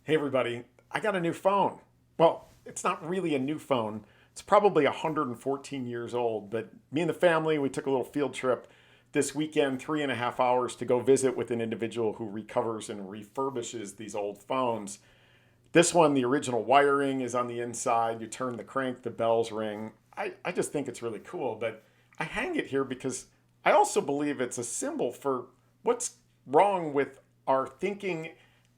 Hey everybody, I got a new phone. Well, it's not really a new phone. It's probably 114 years old, but me and the family, we took a little field trip this weekend, 3.5 hours to go visit with an individual who recovers and refurbishes these old phones. This one, the original wiring is on the inside. You turn the crank, the bells ring. I just think it's really cool, but I hang it here because I also believe it's a symbol for what's wrong with our thinking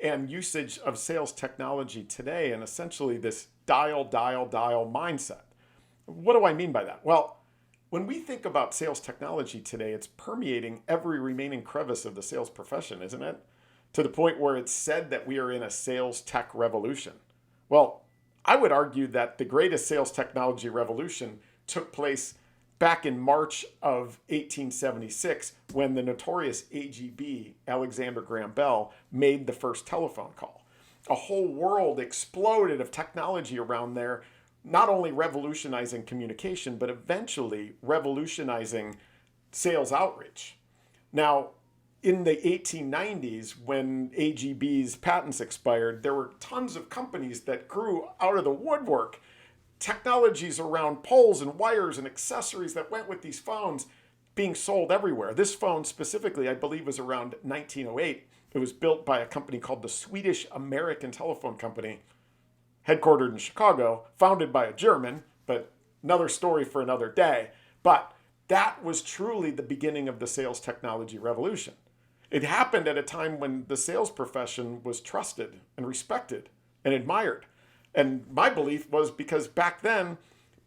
and usage of sales technology today, and essentially this dial, dial, dial mindset. What do I mean by that? Well, when we think about sales technology today, it's permeating every remaining crevice of the sales profession, isn't it? To the point where it's said that we are in a sales tech revolution. Well, I would argue that the greatest sales technology revolution took place back in March of 1876 when the notorious AGB, Alexander Graham Bell, made the first telephone call. A whole world exploded of technology around there, not only revolutionizing communication, but eventually revolutionizing sales outreach. Now, in the 1890s, when AGB's patents expired, there were tons of companies that grew out of the woodwork. Technologies around poles and wires and accessories that went with these phones being sold everywhere. This phone specifically, I believe, was around 1908. It was built by a company called the Swedish American Telephone Company, headquartered in Chicago, founded by a German, but another story for another day. But that was truly the beginning of the sales technology revolution. It happened at a time when the sales profession was trusted and respected and admired. And my belief was because back then,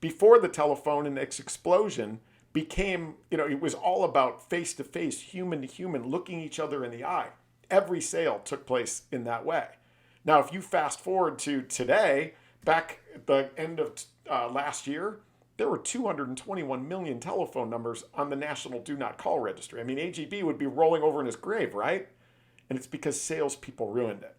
before the telephone and its explosion became, it was all about face to face, human to human, looking each other in the eye. Every sale took place in that way. Now, if you fast forward to today, back at the end of last year, there were 221 million telephone numbers on the National Do Not Call Registry. I mean, AGB would be rolling over in his grave, right? And it's because salespeople ruined it.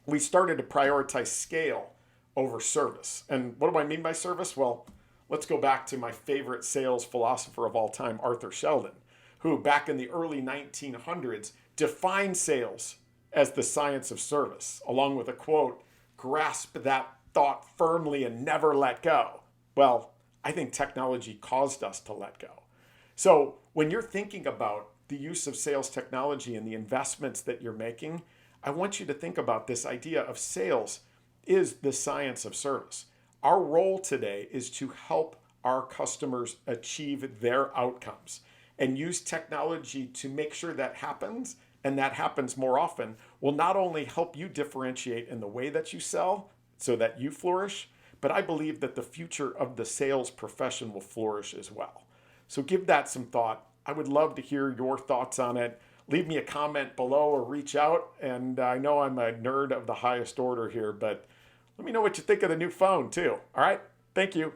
We started to prioritize scale over service. And what do I mean by service? Well, let's go back to my favorite sales philosopher of all time, Arthur Sheldon, who back in the early 1900s defined sales as the science of service, along with a quote, grasp that thought firmly and never let go. Well, I think technology caused us to let go. So when you're thinking about the use of sales technology and the investments that you're making, I want you to think about this idea of sales is the science of service. Our role today is to help our customers achieve their outcomes and use technology to make sure that happens, and that happens more often, will not only help you differentiate in the way that you sell so that you flourish, but I believe that the future of the sales profession will flourish as well. So give that some thought. I would love to hear your thoughts on it. Leave me a comment below or reach out. And I know I'm a nerd of the highest order here, but let me know what you think of the new phone too. All right. Thank you.